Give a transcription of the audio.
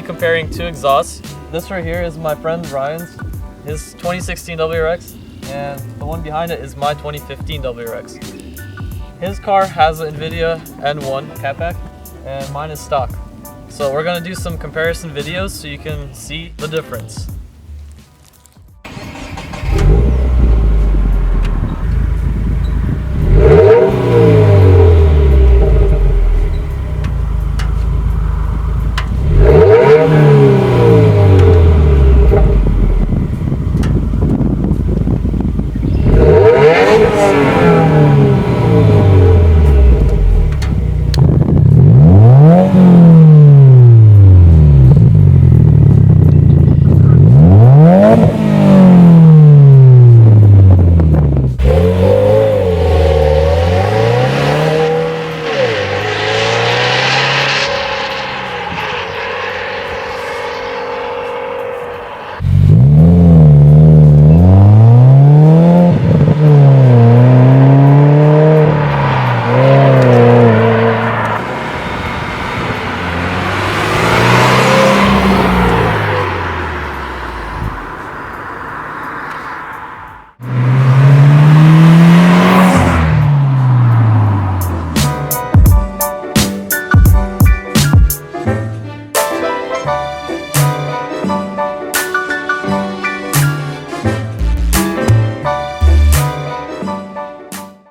comparing two exhausts. This right here is my friend Ryan's, his 2016 WRX, and the one behind it is my 2015 WRX. His car has an NVIDIA N1 catback, and mine is stock. So we're gonna do some comparison videos so you can see the difference.